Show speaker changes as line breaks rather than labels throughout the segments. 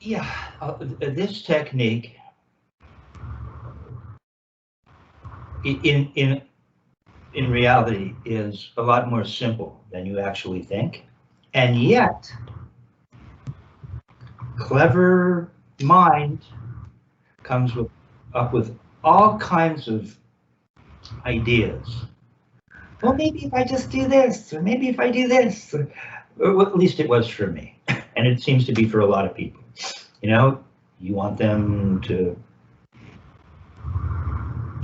Yeah, this technique in reality is a lot more simple than you actually think, and yet clever mind comes up with all kinds of ideas. Well, maybe if I just do this, or maybe if I do this, or at least it was for me, and it seems to be for a lot of people. You know, you want them to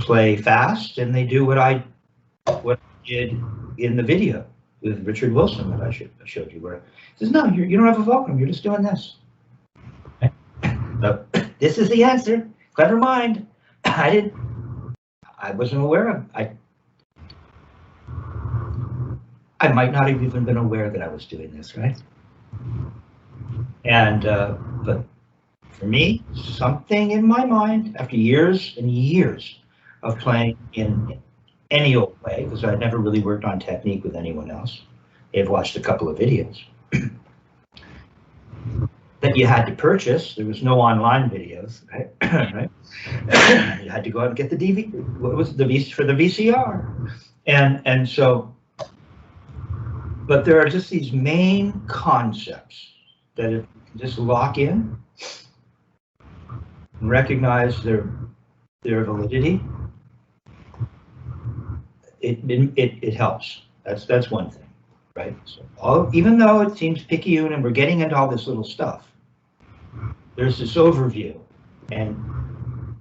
play fast, and they do what I did in the video with Richard Wilson that I showed you, where it says, no, you don't have a fulcrum, you're just doing this. This is the answer. Clever mind. I wasn't aware of. I might not have even been aware that I was doing this, right? And but for me, something in my mind, after years and years of playing in any old way, because I'd never really worked on technique with anyone else, they've watched a couple of videos that you had to purchase. There was no online videos, right? Right? You had to go out and get the DVD. What was the for the VCR? And so, but there are just these main concepts that if you just lock in and recognize their validity, it helps. That's one thing, right? So even though it seems picayune and we're getting into all this little stuff, there's this overview, and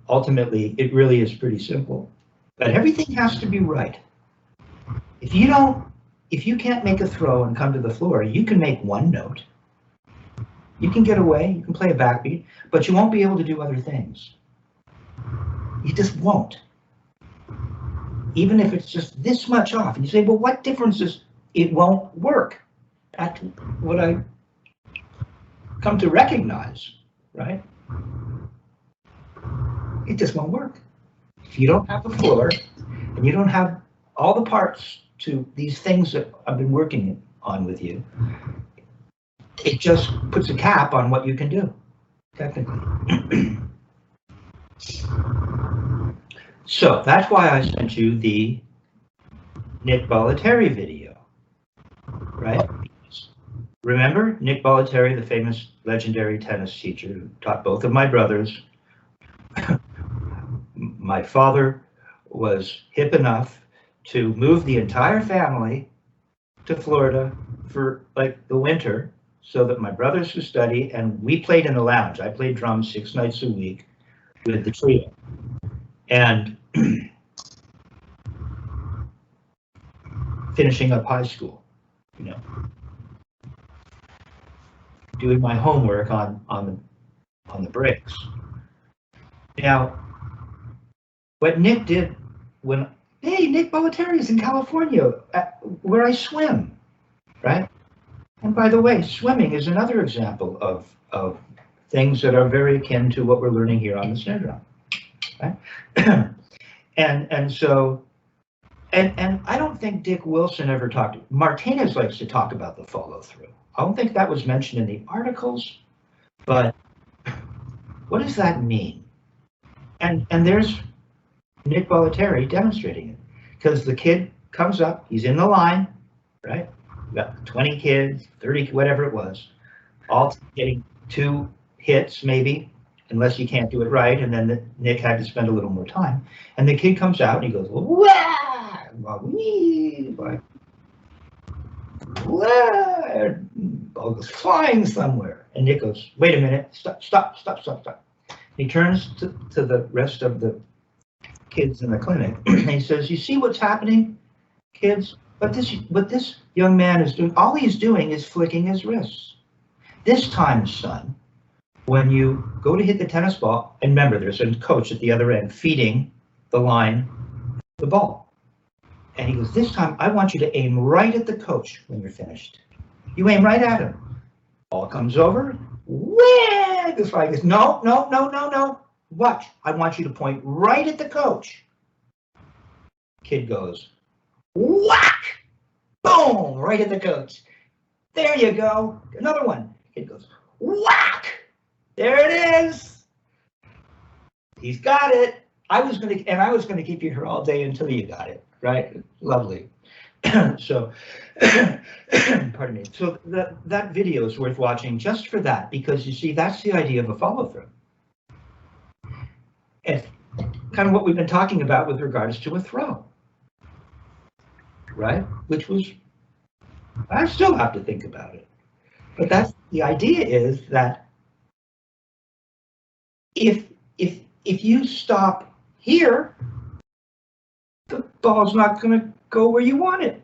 ultimately it really is pretty simple. But everything has to be right. If you can't make a throw and come to the floor, you can make one note. You can get away, you can play a backbeat, but you won't be able to do other things. You just won't. Even if it's just this much off. And you say, well, what difference is it won't work? That's what I come to recognize, right? It just won't work. If you don't have the floor and you don't have all the parts to these things that I've been working on with you, it just puts a cap on what you can do, technically. So that's why I sent you the Nick Bollettieri video, right? Remember Nick Bollettieri, the famous legendary tennis teacher who taught both of my brothers. My father was hip enough to move the entire family to Florida for like the winter so that my brothers could study, and we played in the lounge. I played drums 6 nights a week with the trio. And finishing up high school, you know, doing my homework on the breaks. Now, what Nick did when, hey, Nick Bollettieri is in California, where I swim, right? And by the way, swimming is another example of things that are very akin to what we're learning here on the snare drum, right? and so, and I don't think Dick Wilson ever talked. Martinez likes to talk about the follow through. I don't think that was mentioned in the articles, but what does that mean? And there's Nick Bollettieri demonstrating it, because the kid comes up, he's in the line, right? We got 20 kids, 30, whatever it was, all getting 2 hits maybe, unless you can't do it right, and then Nick had to spend a little more time. And the kid comes out and he goes, wah, wee, wah, ball goes flying somewhere. And Nick goes, wait a minute, stop. He turns to the rest of the kids in the clinic and he says, you see what's happening, kids? What this young man is doing, all he's doing is flicking his wrists. This time, son, when you go to hit the tennis ball, and remember, there's a coach at the other end feeding the line the ball. And he goes, this time, I want you to aim right at the coach when you're finished. You aim right at him. Ball comes over, whee! This guy goes, no. Watch, I want you to point right at the coach. Kid goes, whack! Boom! Right at the coach. There you go. Another one. Kid goes, whack! There it is. He's got it. I was gonna keep you here all day until you got it, right? Lovely. So, pardon me. So that video is worth watching just for that, because you see, that's the idea of a follow-through. And kind of what we've been talking about with regards to a throw, right? Which was, I still have to think about it. But that's the idea, is that if you stop here, the ball's not going to go where you want it.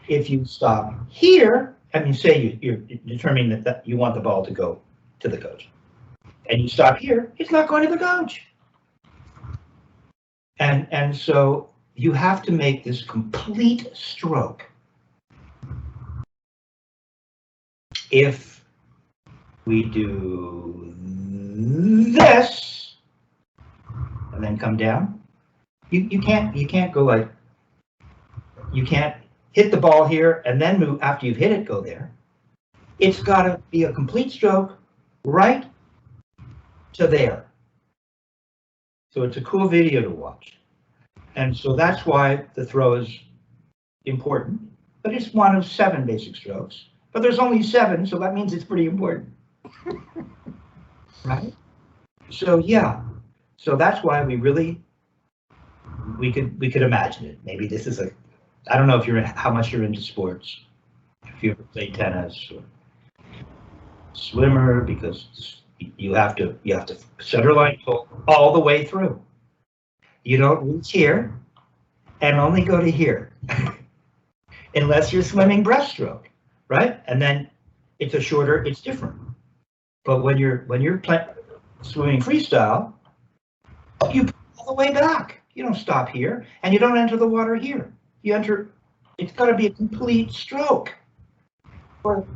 If you stop here, I mean, say you're determining that you want the ball to go to the coach, and you stop here, it's not going to the coach. And so you have to make this complete stroke. If we do this and then come down, you can't go like, you can't hit the ball here and then move after you've hit it, go there. It's got to be a complete stroke right to there. So it's a cool video to watch. And so that's why the throw is important, but it's one of 7 basic strokes. But there's only 7, so that means it's pretty important. Right? So yeah. So that's why we could imagine it. Maybe this is I don't know if how much you're into sports. If you ever play tennis or swimmer, because you have to center line pull all the way through. You don't reach here and only go to here, unless you're swimming breaststroke, right? And then it's different. But when you're swimming freestyle, you pull all the way back. You don't stop here, and you don't enter the water here. You enter. It's got to be a complete stroke, or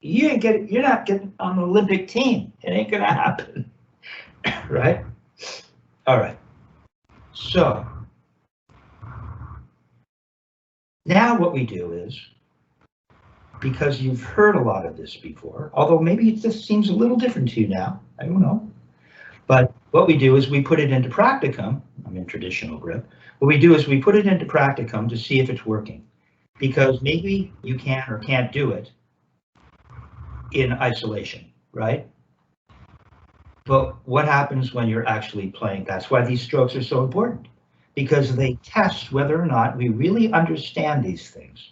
you're not getting on the Olympic team. It ain't gonna happen, right? All right. So now what we do is, because you've heard a lot of this before, although maybe it just seems a little different to you now, I don't know. But what we do is we put it into practicum. I'm in traditional grip. What we do is we put it into practicum to see if it's working, because maybe you can or can't do it in isolation, right? But what happens when you're actually playing? That's why these strokes are so important, because they test whether or not we really understand these things.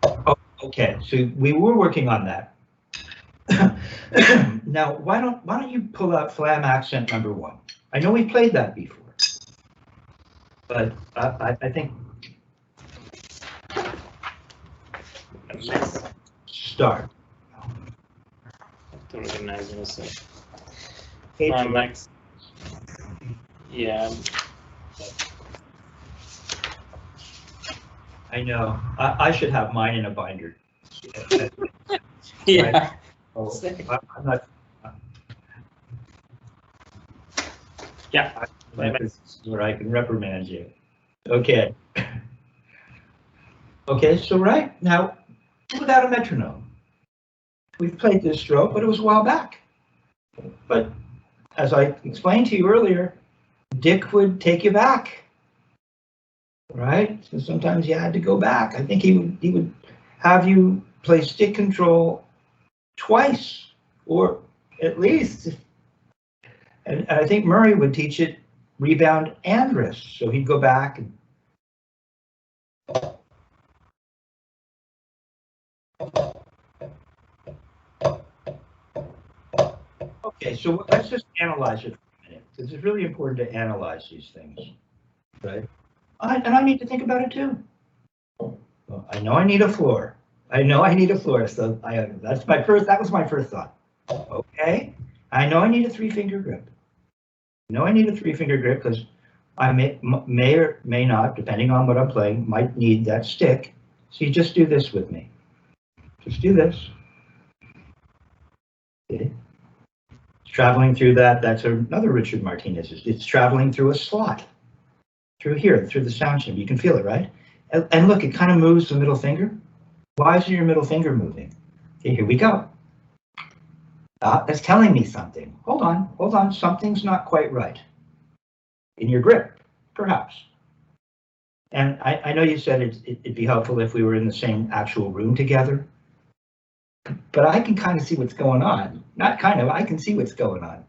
Oh, okay, so we were working on that. Now, why don't you pull out Flam accent number 1? I know we played that before, but I think start.
I don't recognize this.
Max.
Yeah.
I know. I should have mine in a binder.
Yeah.
Oh, I'm not.
Yeah.
Where I can reprimand you. Okay. Okay, so right now, without a metronome, we've played this stroke, but it was a while back. But as I explained to you earlier, Dick would take you back, right? So sometimes you had to go back. I think he would have you play stick control twice, or at least. And I think Murray would teach it rebound and wrist. So he'd go back and okay, so let's just analyze it for a minute, because it's really important to analyze these things, right? And I need to think about it too. Well, I know I need a floor. So that was my first thought. Okay, I know I need a 3-finger grip. Because I may or may not, depending on what I'm playing, might need that stick. So you just do this with me. Just do this. Okay. It's traveling through that. That's another Richard Martinez. It's traveling through a slot. Through here, through the sound chamber. You can feel it, right? And look, it kind of moves the middle finger. Why isn't your middle finger moving? Okay, here we go. That's telling me something. Hold on. Something's not quite right in your grip, perhaps. And I know you said it'd be helpful if we were in the same actual room together, but I can kind of see what's going on. Not kind of, I can see what's going on.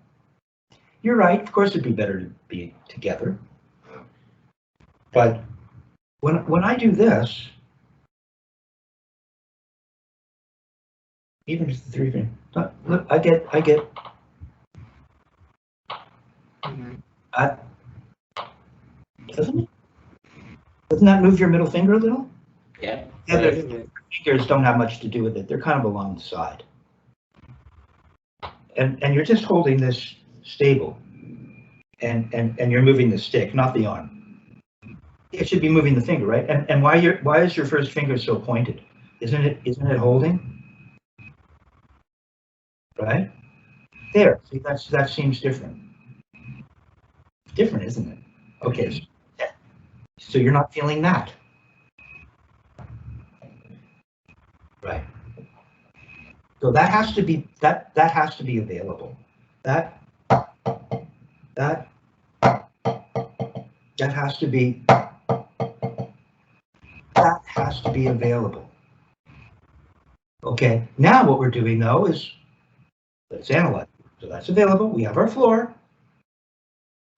You're right, of course it'd be better to be together. But when I do this, even just the 3 finger, look, I get. Doesn't it? Doesn't that move your middle finger a little?
Yeah.
Yeah, the fingers don't have much to do with it. They're kind of along the side. And you're just holding this stable. And you're moving the stick, not the arm. It should be moving the finger, right? And why is your first finger so pointed? Isn't it holding? Right? There. See, that seems different. Different, isn't it? Okay. So you're not feeling that. Right. So that has to be has to be available. That has to be available. Okay. Now what we're doing though is let's analyze. So that's available. We have our floor.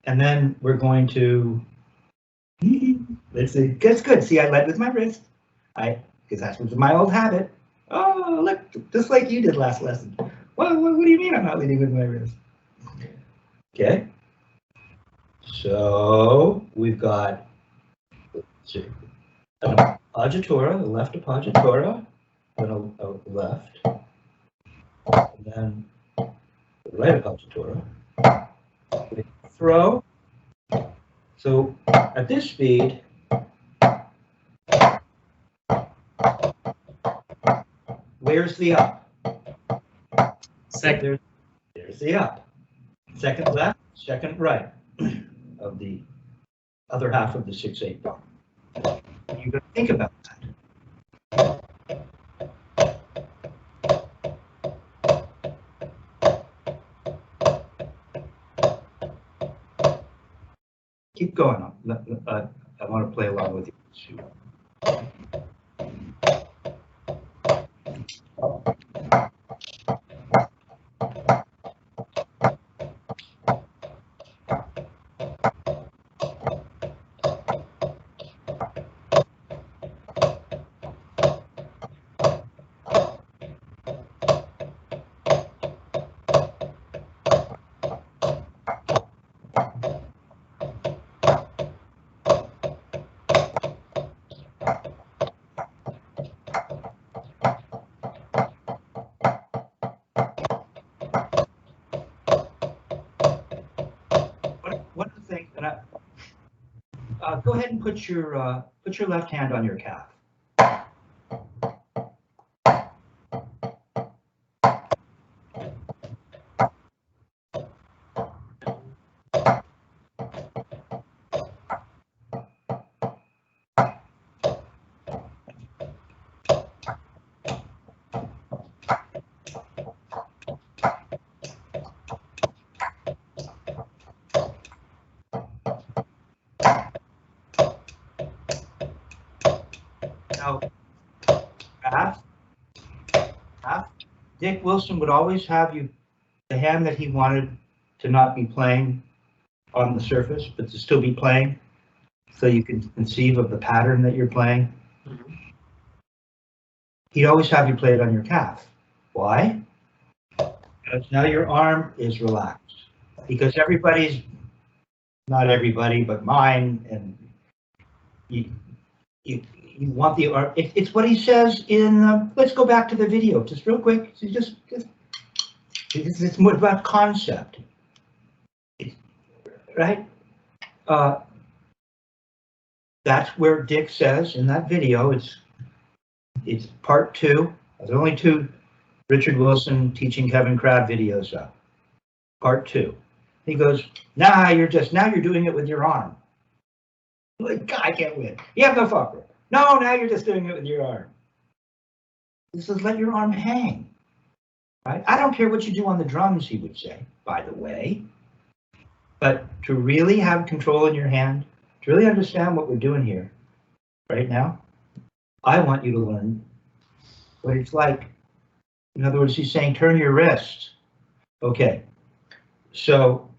And then we're going to let's see. That's good. See, I led with my wrist. Because that's my old habit. Oh, look, just like you did last lesson. Well, what do you mean I'm not leading with my wrist? Okay. So we've got an appoggiatura, the left appoggiatura, then a left, and then the right appoggiatura. Throw. So at this speed, where's the up?
Second.
There's the up. Second left, second right of the other half of the 6/8 bar. You're going to think about that. Keep going. I want to play along with you. One of the things, and go ahead and put your left hand on your calf. Now, Dick Wilson would always have you, the hand that he wanted to not be playing on the surface, but to still be playing, so you can conceive of the pattern that you're playing. Mm-hmm. He'd always have you play it on your calf. Why? Because now your arm is relaxed. Because everybody's, not everybody, but mine, and you want the arm. It's what he says in. Let's go back to the video just real quick. So it's more about concept, right? That's where Dick says in that video. It's part 2. There's only 2 Richard Wilson teaching Kevin Crabb videos up. Part 2. He goes, now you're doing it with your arm. Like, I can't win. You have no fucker. No, now you're just doing it with your arm. This is let your arm hang, right? I don't care what you do on the drums, he would say, by the way. But to really have control in your hand, to really understand what we're doing here right now, I want you to learn what it's like. In other words, he's saying, turn your wrist. Okay, so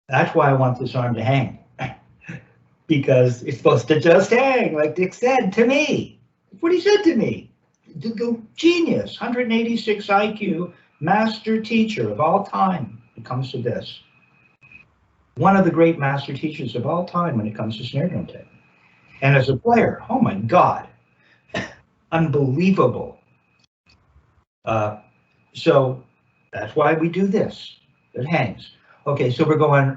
that's why I want this arm to hang. Because it's supposed to just hang, like Dick said to me. That's what he said to me. The genius, 186 IQ, master teacher of all time when it comes to this. One of the great master teachers of all time when it comes to snare drum technique. And as a player, oh my God, unbelievable. So that's why we do this. It hangs. Okay, so we're going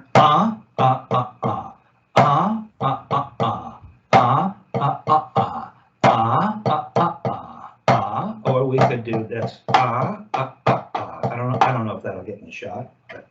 or we could do this. I don't know if that'll get in the shot. But.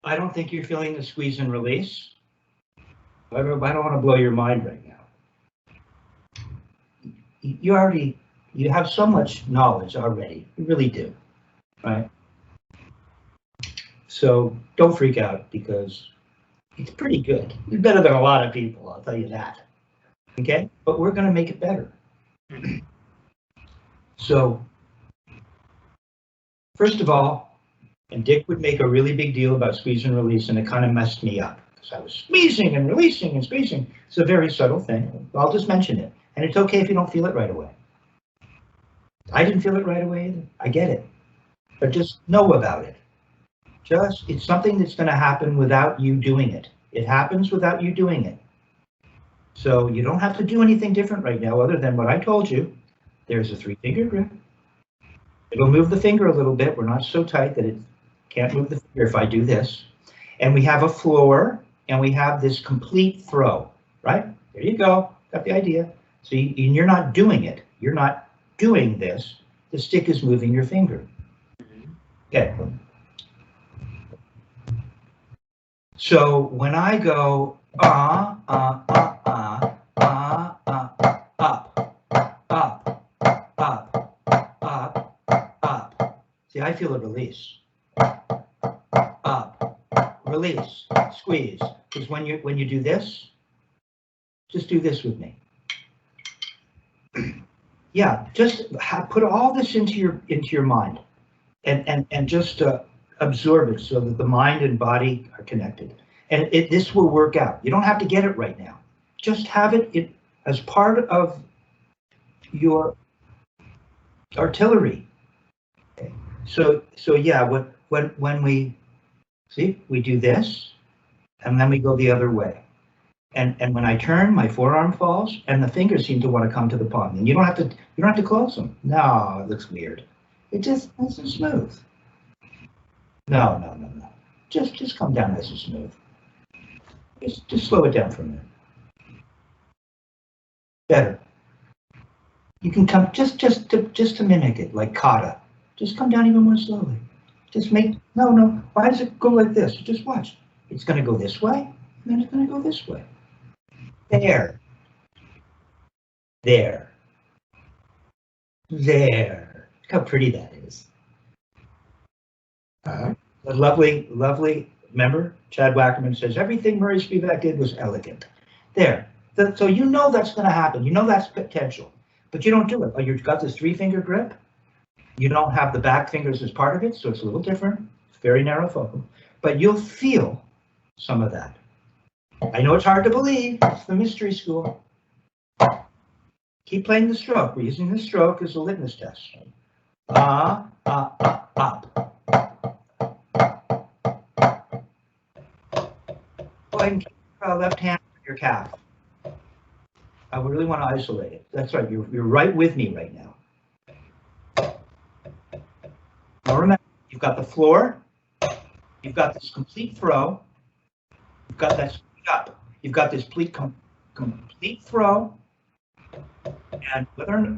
I don't think you're feeling the squeeze and release. I don't want to blow your mind right now. You have so much knowledge already. You really do, right? So don't freak out because it's pretty good. It's better than a lot of people, I'll tell you that. Okay, but we're going to make it better. So first of all, and Dick would make a really big deal about squeeze and release, and it kind of messed me up because I was squeezing and releasing and squeezing. It's a very subtle thing. I'll just mention it, and it's okay if you don't feel it right away. I didn't feel it right away either. I get it, but just know about it. It's something that's going to happen without you doing it. It happens without you doing it. So you don't have to do anything different right now other than what I told you. There's a 3-finger grip. It'll move the finger a little bit. We're not so tight that it can't move the finger if I do this. And we have a floor, and we have this complete throw, right? There you go. Got the idea. So you're not doing it. You're not doing this. The stick is moving your finger. Okay. So when I go up, see, I feel a release. Up, release, squeeze. Because when you do this, just do this with me. Yeah, just put all this into your mind, and just absorb it so that the mind and body are connected. And this will work out. You don't have to get it right now. Just have it as part of your artillery. Okay. So yeah, when we see, we do this, and then we go the other way. And when I turn, my forearm falls, and the fingers seem to want to come to the palm. And you don't have to close them. No, it looks weird. It just nice and smooth. No. Just come down nice and smooth. Just slow it down for a minute. Better. You can come just to mimic it, like kata. Just come down even more slowly. Just make no. Why does it go like this? Just watch. It's going to go this way, and then it's going to go this way. There. Look how pretty that is. A lovely. Remember, Chad Wackerman says everything Murray Spivack did was elegant. There. So you know that's going to happen. You know that's potential, but you don't do it. Oh, you've got this 3-finger grip. You don't have the back fingers as part of it, so it's a little different. It's very narrow focal, but you'll feel some of that. I know it's hard to believe. It's the mystery school. Keep playing the stroke. We're using the stroke as a litmus test. Up. Go ahead and keep your left hand on your calf. I would really want to isolate it. That's right, you're right with me right now. Now remember, you've got the floor, you've got this complete throw, you've got that speed up, you've got this complete throw, and whether or not,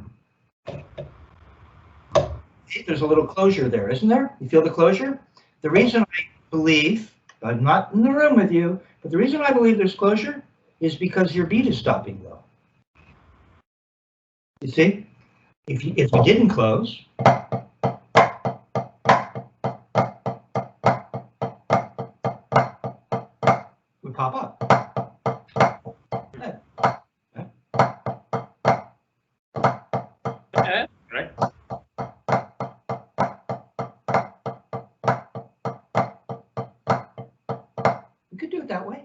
there's a little closure there, isn't there? You feel the closure? The reason I believe, I'm not in the room with you, but the reason I believe there's closure is because your beat is stopping low. You see? If you didn't close, would pop up.
Right.
You could do it that way.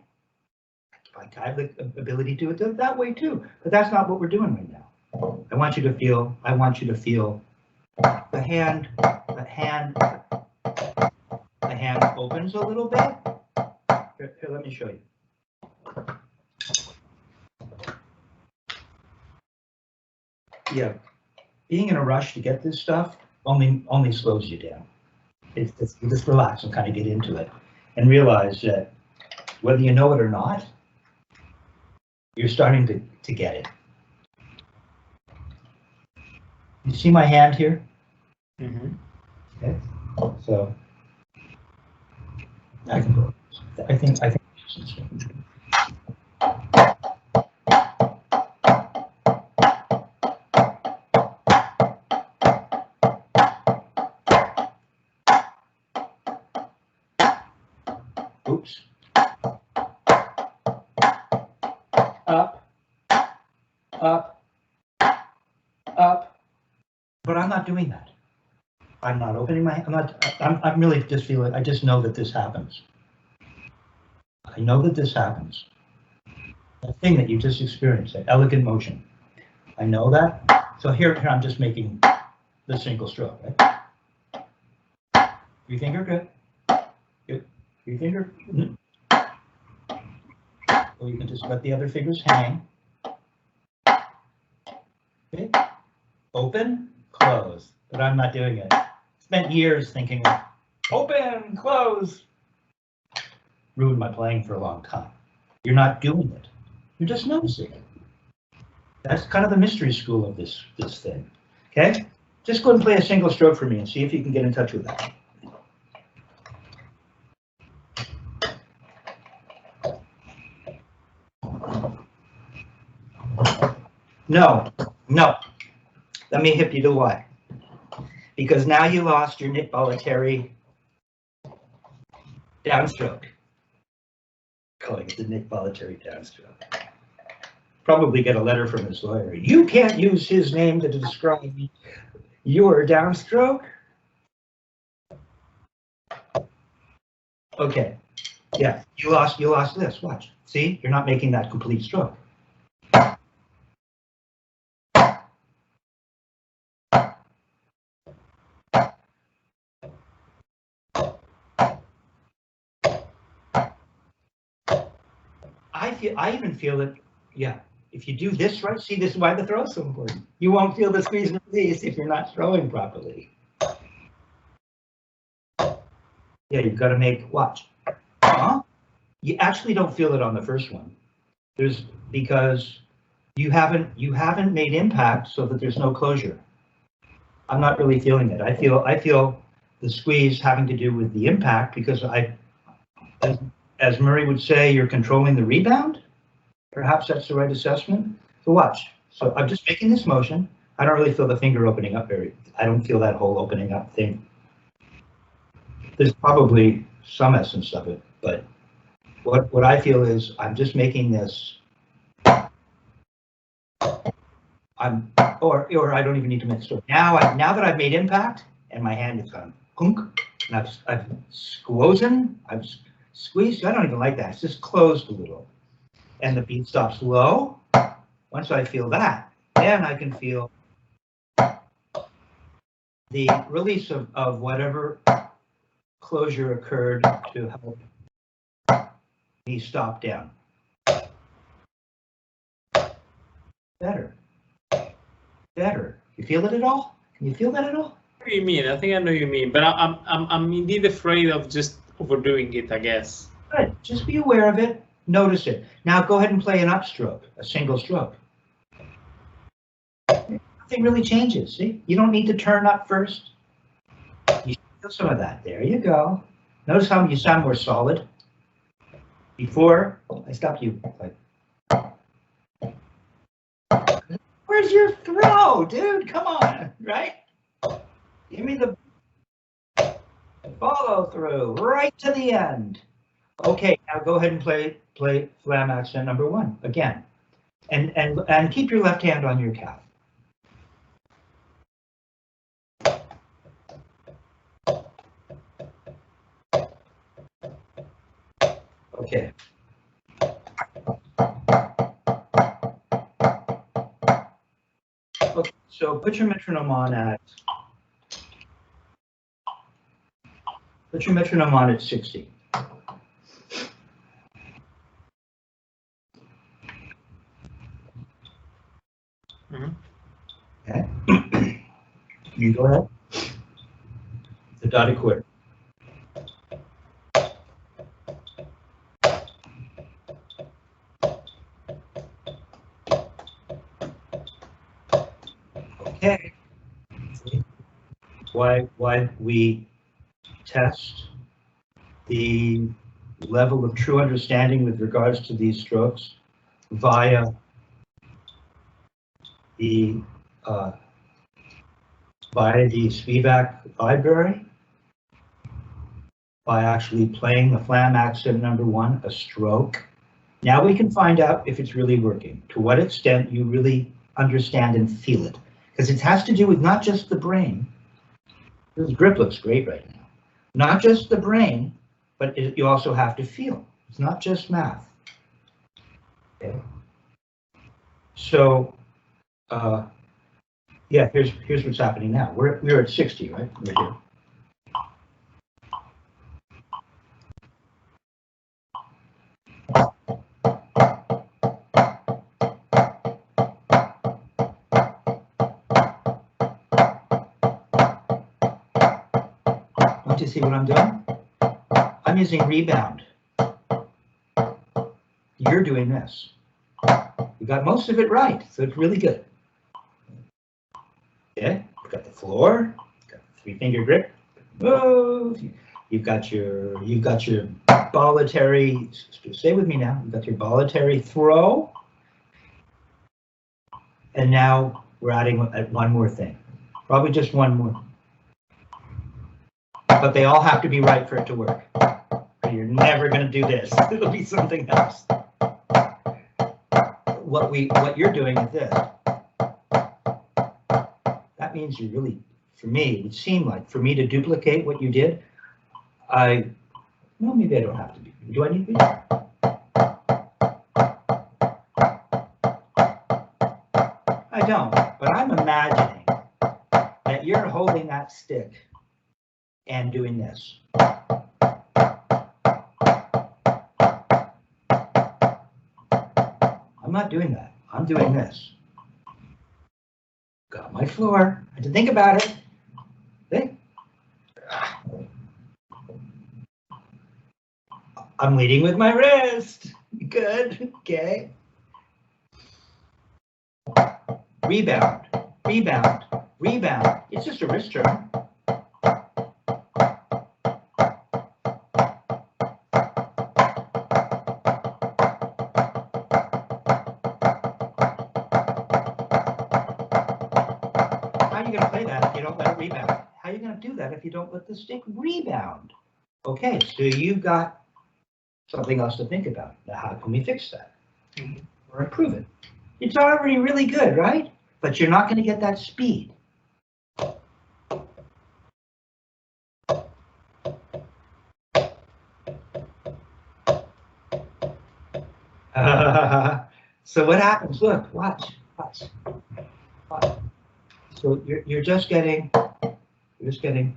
I have the ability to do it that way too, but that's not what we're doing right now. I want you to feel the hand opens a little bit. Here, let me show you. Yeah, being in a rush to get this stuff only slows you down. You just relax and kind of get into it and realize that whether you know it or not, you're starting to get it. You see my hand here?
Mm-hmm.
Okay. So I can go. I think. Oops. Up. But I'm not doing that. I'm not opening my. I'm really just feeling. I just know that this happens. I know that this happens. That thing that you just experienced, that elegant motion. I know that. So here I'm just making the single stroke, right? Three finger, good. Good. Three finger. Or you can just let the other fingers hang. Okay. Open, close. But I'm not doing it. Spent years thinking, open, close. Ruined my playing for a long time. You're not doing it. You're just noticing it. That's kind of the mystery school of this thing. Okay? Just go and play a single stroke for me and see if you can get in touch with that. No. Let me hip you to why. Because now you lost your Nick Bollettieri downstroke. Calling it the Nick Bollettieri downstroke. Probably get a letter from his lawyer. You can't use his name to describe your downstroke. Okay. Yeah, you lost this. Watch. See, you're not making that complete stroke. I even feel it. Yeah. If you do this right, see, this is why the throw is so important. You won't feel the squeeze and release if you're not throwing properly. Yeah, you've got to make, watch. You actually don't feel it on the first one. Because you haven't made impact so that there's no closure. I'm not really feeling it. I feel the squeeze having to do with the impact because as Murray would say, you're controlling the rebound. Perhaps that's the right assessment. So watch. So I'm just making this motion. I don't really feel the finger opening up I don't feel that whole opening up thing. There's probably some essence of it, but what I feel is I'm just making this. Or I don't even need to make a stroke. Now that I've made impact and my hand is gone kunk, and I've squeezed. I don't even like that. It's just closed a little. And the beat stops low. Once I feel that, then I can feel the release of whatever closure occurred to help me stop down. Better. Better. You feel it at all? Can you feel that at all?
What do you mean? I think I know what you mean, but I'm indeed afraid of just overdoing it, I guess.
Good. Just be aware of it. Notice it. Now go ahead and play an upstroke, a single stroke. Nothing really changes. See, you don't need to turn up first. You feel some of that. There you go. Notice how you sound more solid. Before I stopped you, like, where's your throw, dude? Come on, right? Give me the follow through right to the end. Okay, now go ahead and play Flam accent number 1 again, and keep your left hand on your calf. Okay. Okay, so put your metronome on at 60.
Mm-hmm.
Okay. You go ahead. The dotted quarter. Okay. Why we test the level of true understanding with regards to these strokes via the Spivack library, by actually playing the Flam accent number 1, a stroke. Now we can find out if it's really working, to what extent you really understand and feel it. Because it has to do with not just the brain. This grip looks great right now. Not just the brain, but you also have to feel. It's not just math. Okay. So, yeah, here's what's happening now. We're at 60, right? We're here. Want to see what I'm doing? I'm using rebound. You're doing this. You got most of it right, so it's really good. Okay, you've got the floor, you've got the 3-finger grip. Move. You've got your Bollettieri. Stay with me now. You've got your Bollettieri throw, and now we're adding one more thing. Probably just one more. But they all have to be right for it to work. You're never going to do this. It'll be something else. What you're doing is this. That means you really, for me, it would seem like for me to duplicate what you did, well, maybe I don't have to do. Do I need to? I don't, but I'm imagining that you're holding that stick and doing this. I'm not doing that. I'm doing this. Got my floor. I had to think about it. See? I'm leading with my wrist. Good. Okay. Rebound. Rebound. Rebound. It's just a wrist turn. How are you going to do that if you don't let the stick rebound? Okay, so you've got something else to think about. Now, how can we fix that or improve it? It's already really good, right? But you're not going to get that speed. So what happens? Look, watch. So you're just getting We're just getting.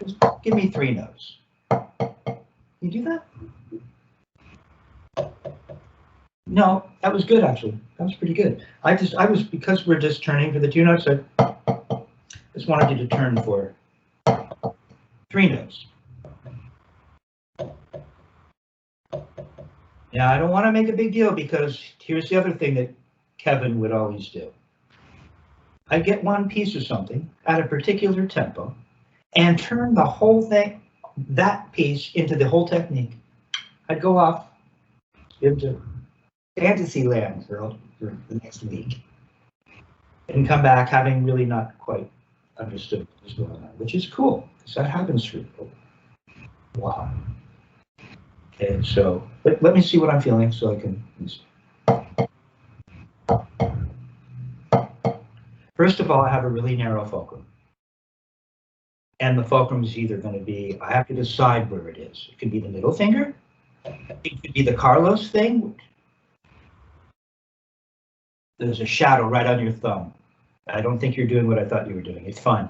Just give me 3 notes. You do that? No, that was good actually. That was pretty good. I was because we're just turning for the 2 notes. I just wanted you to turn for 3 notes. Now I don't want to make a big deal because here's the other thing that Kevin would always do. I'd get one piece of something at a particular tempo and turn the whole thing, that piece, into the whole technique. I'd go off into fantasy land for the next week and come back having really not quite understood what was going on, which is cool because that happens for people. Wow. Okay, so let me see what I'm feeling so I can. First of all, I have a really narrow fulcrum. And the fulcrum is either going to be, I have to decide where it is. It could be the middle finger. It could be the Carlos thing. There's a shadow right on your thumb. I don't think you're doing what I thought you were doing. It's fun.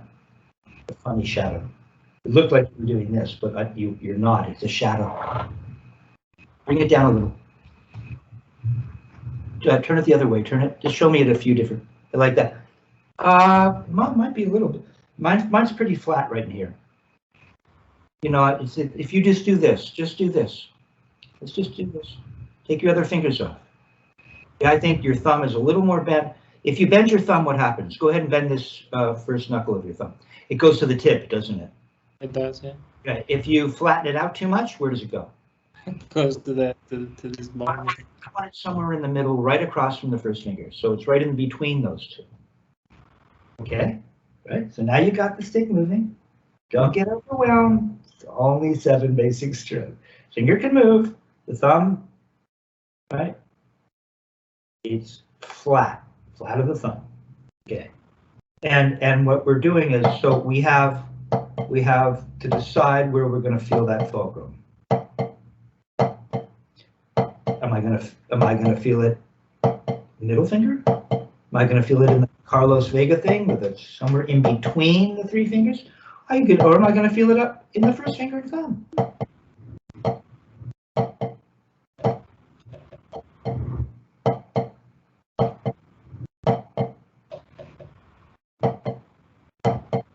A funny shadow. It looked like you were doing this, but you're not. It's a shadow. Bring it down a little. Turn it the other way. Turn it. Just show me it a few different. Like that. Might be a little bit. Mine's pretty flat right in here. You know, if you just do this, just do this. Let's just do this. Take your other fingers off. Yeah, I think your thumb is a little more bent. If you bend your thumb, what happens? Go ahead and bend this first knuckle of your thumb. It goes to the tip, doesn't it?
It does, yeah.
Okay. If you flatten it out too much, where does it go?
It goes to this bone.
I want it somewhere in the middle, right across from the first finger. So it's right in between those two. Okay, right? So now you got the stick moving. Don't get overwhelmed. It's only 7 basic strokes. Finger can move. The thumb, right? It's flat of the thumb. Okay. And what we're doing is, so we have to decide where we're going to feel that fulcrum. Am I going to feel it middle finger? Am I going to feel it in the Carlos Vega thing with it somewhere in between the 3 fingers? Or am I going to feel it up in the first finger and thumb?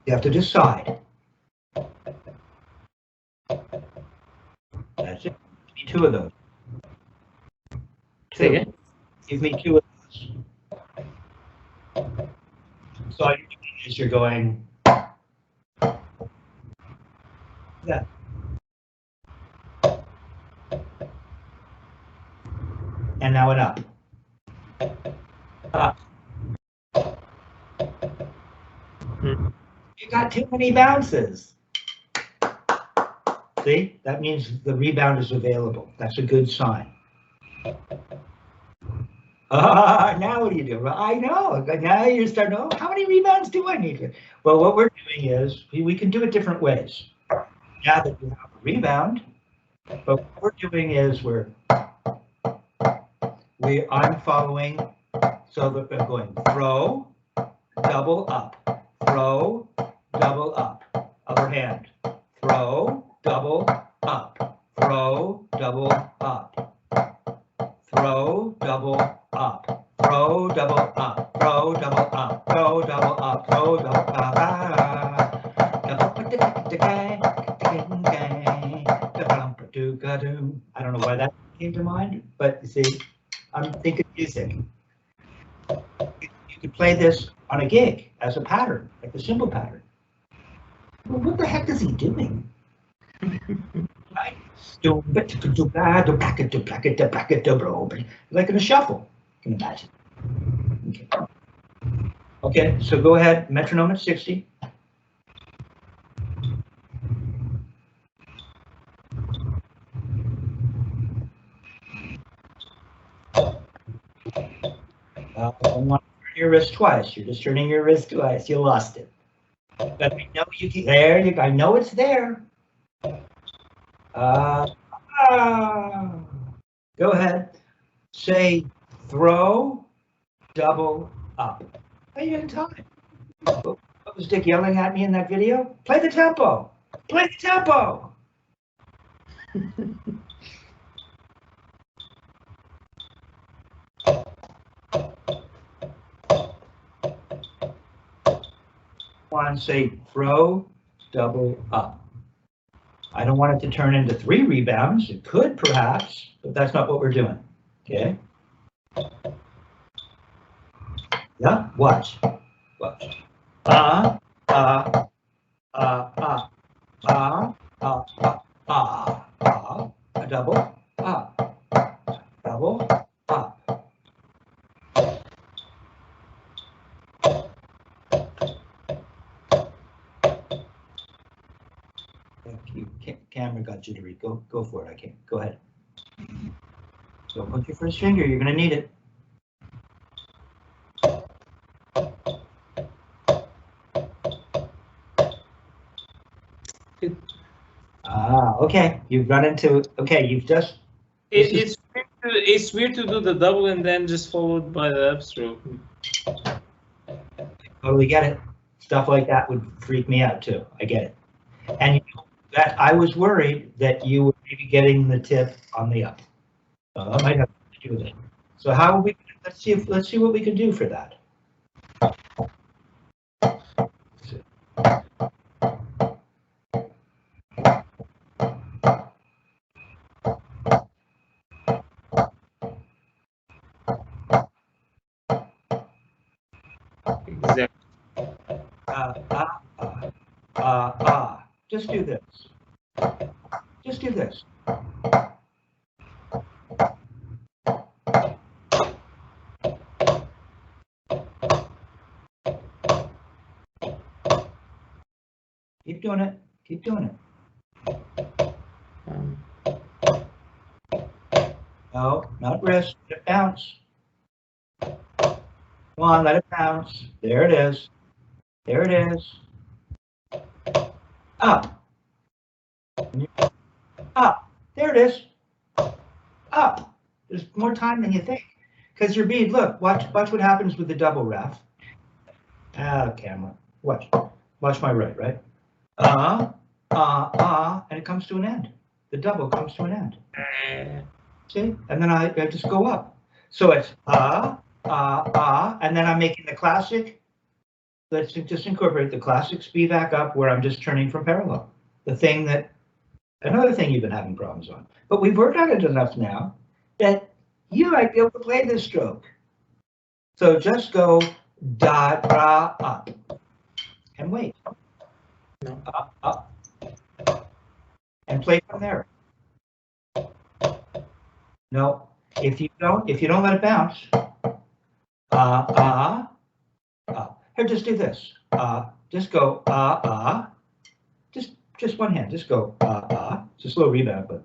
You have to decide. That's it. Give me 2 of those. 2. Give me 2 of those. So all you're doing is you're going. Yeah. And now it up. Up. You got too many bounces. See, that means the rebound is available. That's a good sign. Now what do you do? Well, I know. Now you're starting to, how many rebounds do I need? Well, what we're doing is we can do it different ways. Now that you have a rebound, but what we're doing is I'm following, so that we're going throw, double up, throw, double up, other hand, throw, double up, throw, double up, throw, double up, throw, double up, throw, double up, throw, double up, throw, double up. I don't know why that came to mind, but you see, I'm thinking music. You could play this on a gig as a pattern, like the cymbal pattern. Well, what the heck is he doing? Right? Like in a shuffle, you can imagine. Okay, so go ahead, metronome at 60. Don't want to turn your wrist twice. You're just turning your wrist twice. You lost it. But I know you can. There you go. I know it's there. Go ahead. Say throw, double up. Are you in time? What was Dick yelling at me in that video? Play the tempo! Play the tempo! One, say throw, double up. I don't want it to turn into 3 rebounds. It could perhaps, but that's not what we're doing. Okay? Yeah, watch. Watch. A double, double, up. Camera got jittery. Go for it. I can't. Go ahead. Don't put your first finger. You're going to need it. Okay. You've run into. Okay, you've just.
It's weird to do the double and then just followed by the upstroke.
Totally get it. Stuff like that would freak me out too. I get it. And you know, that I was worried that you were maybe getting the tip on the up. I might have to do with it. So how are we? Let's see what we can do for that.
Exactly.
Just do this. Just do this. Keep doing it. Keep doing it. No, not wrist. Let it bounce. Come on, let it bounce. There it is. There it is. Up. Up. There it is. Up. There's more time than you think. Because your bead, look, watch what happens with the double ref. Camera. Watch. Watch my right? And it comes to an end. The double comes to an end. See? And then I just go up. So it's and then I'm making the classic. Let's just incorporate the classic Spivack up where I'm just turning from parallel. Another thing you've been having problems on. But we've worked on it enough now that you might be able to play this stroke. So just go da, ra, up. And wait.
No.
Up. And play from there. No. If you don't let it bounce. Here, just do this. Just go, Just one hand. Just go, It's a slow rebound, but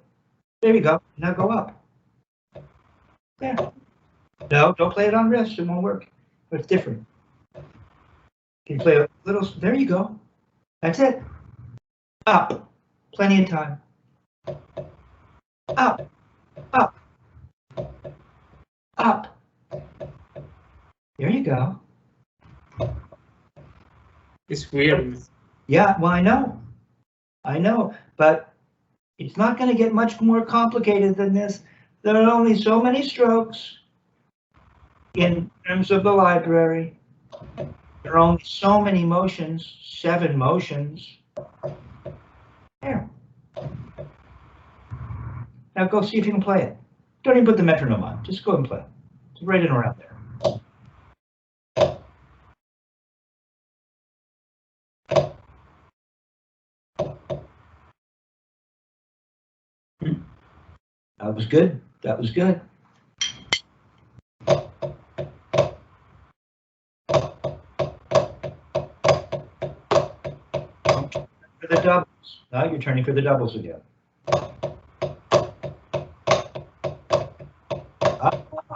there you go. Now go up. There. No, don't play it on wrist. It won't work. But it's different. You can play a little. There you go. That's it. Up. Plenty of time. Up. Up. Up. There you go.
It's weird.
Yeah, well, I know, but it's not going to get much more complicated than this. There are only so many strokes in terms of the library. There are only so many motions, 7 motions. There. Now go see if you can play it. Don't even put the metronome on. Just go and play. It's right in around there. That was good. That was good. For the doubles. Now you're turning for the doubles again.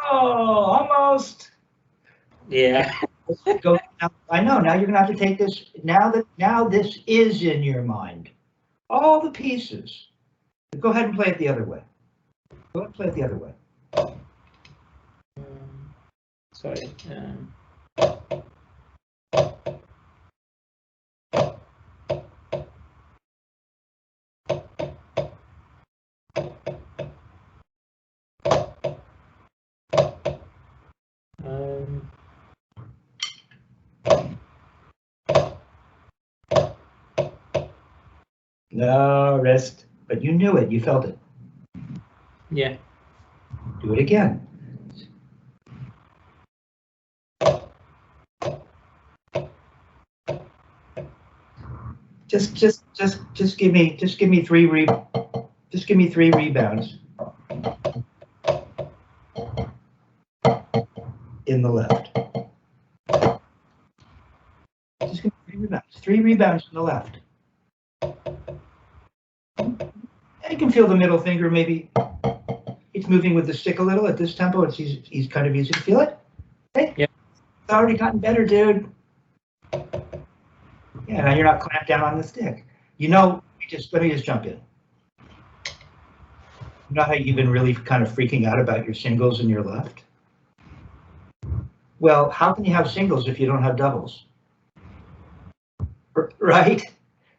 Oh, almost.
Yeah.
Go. I know. Now you're gonna have to take this. Now this is in your mind. All the pieces. Go ahead and play it the other way. Go ahead and play it the other way.
Sorry.
No, wrist. But you knew it. You felt it.
Yeah.
Do it again. Just give me 3 rebounds in the left. Just give me 3 rebounds. 3 rebounds in the left. And you can feel the middle finger. Maybe it's moving with the stick a little at this tempo. It's easy, kind of easy to feel it. Hey,
yeah.
It's already gotten better, dude. Yeah, now you're not clamped down on the stick. You know, let me just jump in. You know how you've been really kind of freaking out about your singles in your left? Well, how can you have singles if you don't have doubles? Right?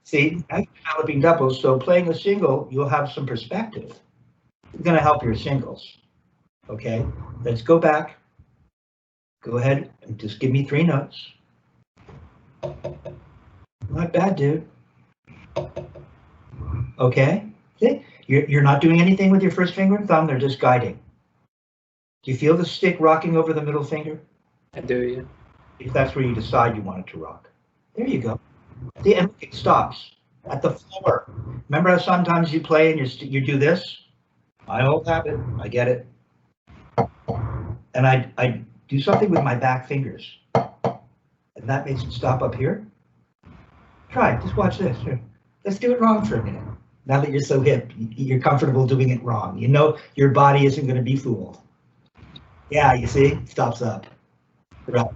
See, now you're developing doubles, so playing a single, you'll have some perspective. It's going to help your singles. Okay, let's go back. Go ahead and just give me 3 notes. Not bad, dude. Okay, see? You're not doing anything with your first finger and thumb, they're just guiding. Do you feel the stick rocking over the middle finger?
I do, yeah.
If that's where you decide you want it to rock. There you go. See, and it stops at the floor. Remember how sometimes you play and you do this? My old habit, I get it. And I do something with my back fingers. And that makes it stop up here. Try it, just watch this. Here. Let's do it wrong for a minute. Now that you're so hip, you're comfortable doing it wrong. You know your body isn't going to be fooled. Yeah, you see, it stops up. Right.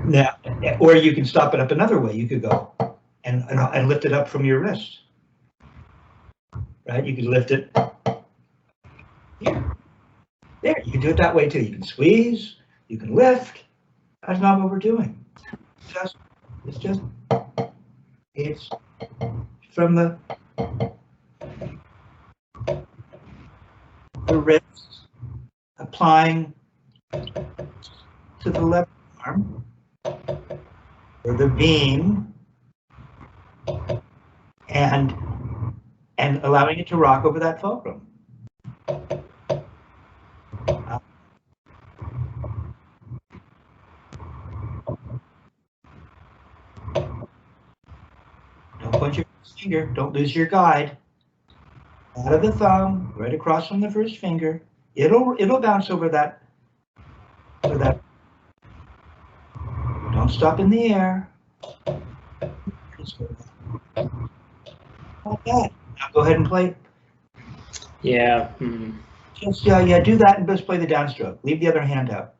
Now, or you can stop it up another way. You could go and lift it up from your wrist. Right? You could lift it here. There, you can do it that way too. You can squeeze, you can lift. That's not what we're doing. It's from the wrist, applying to the left arm, or the beam, and allowing it to rock over that fulcrum. Don't point your finger, don't lose your guide. Out of the thumb, right across from the first finger. It'll bounce over that. Don't stop in the air. Like that. Now go ahead and play.
Yeah.
Just yeah, do that and just play the downstroke. Leave the other hand out.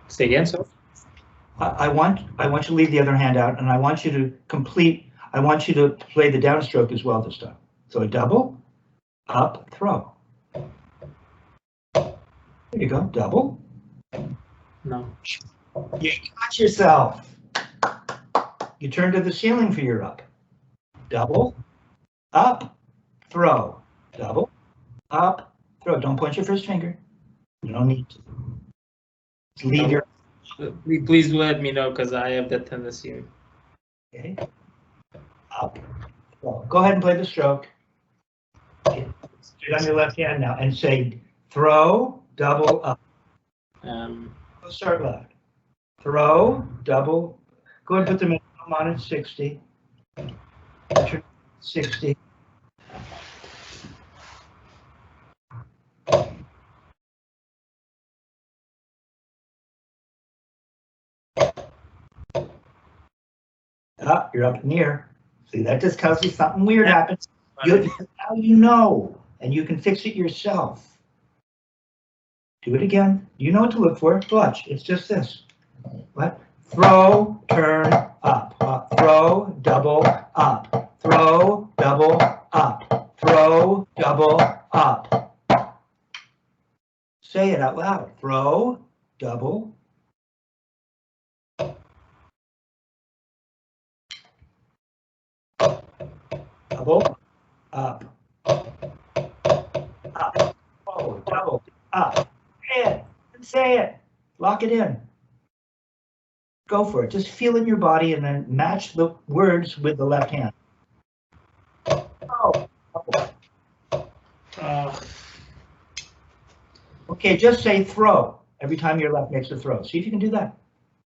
Say again, sir?
I want you to leave the other hand out, and I want you to play the downstroke as well this time. So a double, up, throw. There you go, double.
No.
You got yourself. You turn to the ceiling for your up. Double, up, throw. Double, up, throw. Don't point your first finger. You don't need to. Just leave your.
Please let me know, because I have that tendency.
Okay. Up. Throw. Go ahead and play the stroke. Okay. Straight on your left hand now and say throw, double, up. Let's start left. Throw, double. Go ahead and put the minimum on at 60. 60. You're up in the air. See, that just tells you something weird happens. Now you know, and you can fix it yourself. Do it again. You know what to look for. Watch. It's just this. What? Throw, turn, up. Throw, double, up. Throw, double, up. Throw, double, up. Say it out loud. Throw, double. Double, up. Up. Oh, double, up. Say it. Say it. Lock it in. Go for it. Just feel in your body and then match the words with the left hand. Oh. Okay, just say throw every time your left makes a throw. See if you can do that.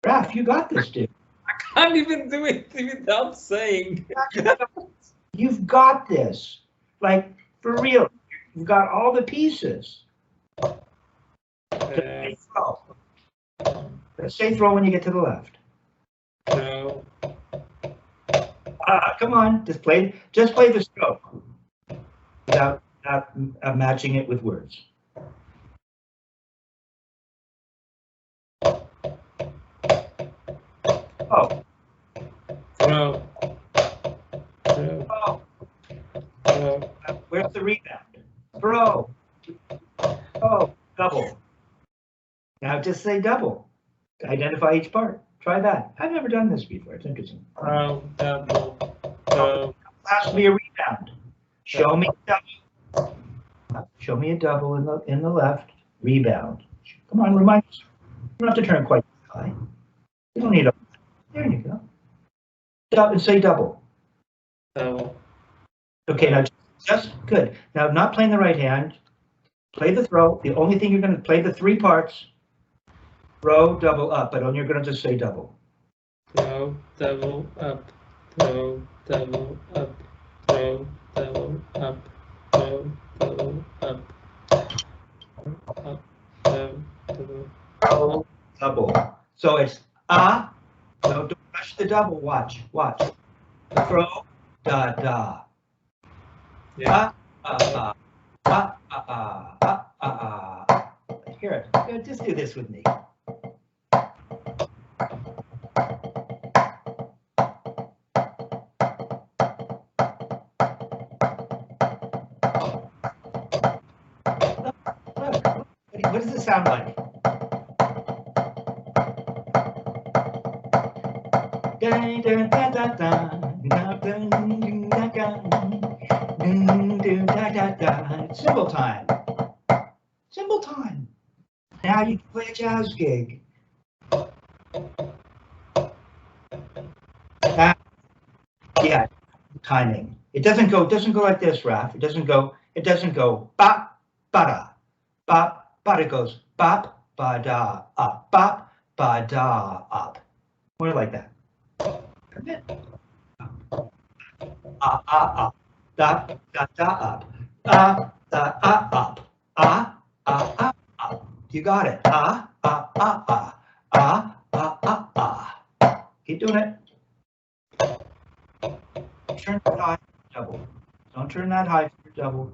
Raph, you got this, dude.
I can't even do it without saying.
You've got this. Like, for real. You've got all the pieces. Say throw. Say throw when you get to the left.
No.
Come on, just play the stroke without matching it with words. Oh.
Throw.
Oh. Where's the rebound? Throw. Oh, double. Now just say double. Identify each part. Try that. I've never done this before. It's interesting.
Throw, double, throw.
Has to be a rebound. Show me a double. Show me a double in the left. Rebound. Come on, remind us. You don't have to turn quite high. You don't need a. There you go. Stop and say double.
Double.
Okay, now just good. Now, not playing the right hand. Play the throw. The only thing you're going to play the three parts. Throw, double, up, but you're going to just say double.
Throw, double, up. Throw, double, up. Throw, double, up. Throw, double, up. Up, throw, double.
Throw, double. So it's no, don't rush the double. Watch. Throw, da, da.
Yeah.
Hear it. Just do this with me. What does it sound like? Cymbal time. Cymbal time. Now you can play a jazz gig. Yeah, timing. It doesn't go like this, Raph. It doesn't go bop, ba-da, bop, but it goes bop, ba-da, up, bop, ba-da, up. More like that. Up, da, da, da, up, da, up, up. You got it. Keep doing it. Turn that high for double. Don't turn that high for double.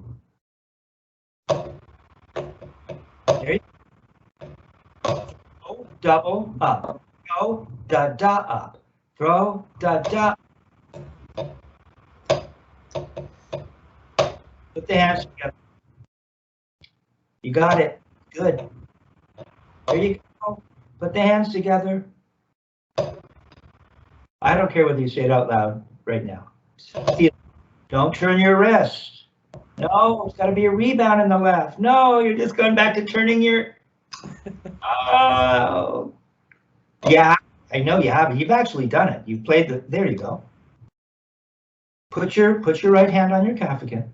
There you go. Go, double, up. Go, da, da, up. Throw, da, da. Put the hands together. You got it. Good. There you go. Put the hands together. I don't care whether you say it out loud right now. Don't turn your wrist. No, it's got to be a rebound in the left. No, you're just going back to turning your. Oh. Yeah, I know you have. You've actually done it. You've played the. There you go. Put your right hand on your calf again.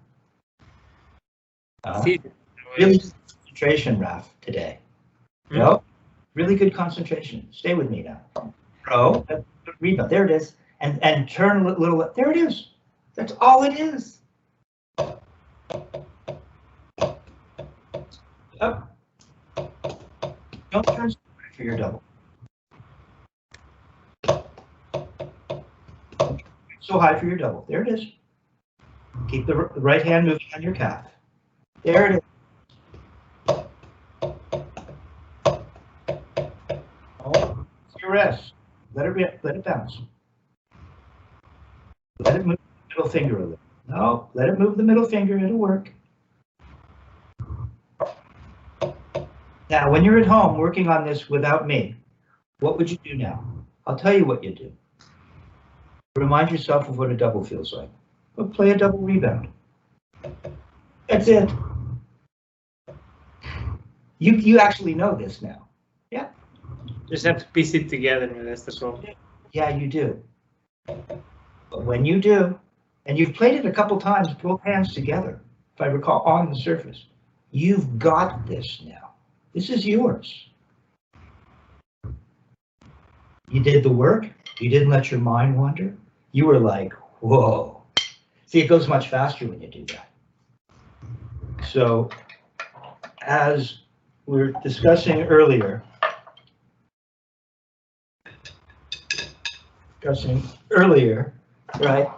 Really good concentration, Raph, today. No, really good concentration. Stay with me now. Throw, rebound. There it is. And turn a little. There it is. That's all it is. Up. Don't turn for your double. So high for your double. There it is. Keep the right hand moving on your calf. There it is. Oh, your rest. Let it bounce. Let it move the middle finger a little. No, let it move the middle finger. It'll work. Now, when you're at home working on this without me, what would you do now? I'll tell you what you do. Remind yourself of what a double feels like. Go play a double rebound. That's it. You actually know this now. Yeah.
Just have to piece it together, man. That's the problem.
Yeah, you do. But when you do, and you've played it a couple times, both hands together, if I recall, on the surface, you've got this now. This is yours. You did the work. You didn't let your mind wander. You were like, whoa. See, it goes much faster when you do that. So, as we're discussing earlier, right?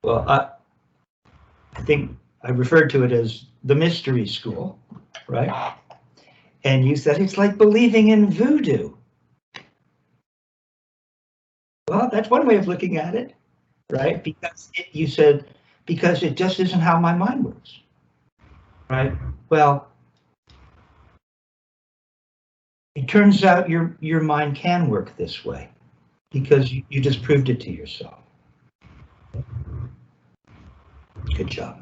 Well, I think I referred to it as the mystery school, right? And you said it's like believing in voodoo. Well, that's one way of looking at it, right? Because you said, because it just isn't how my mind works, right? Well, it turns out your mind can work this way because you just proved it to yourself. Good job.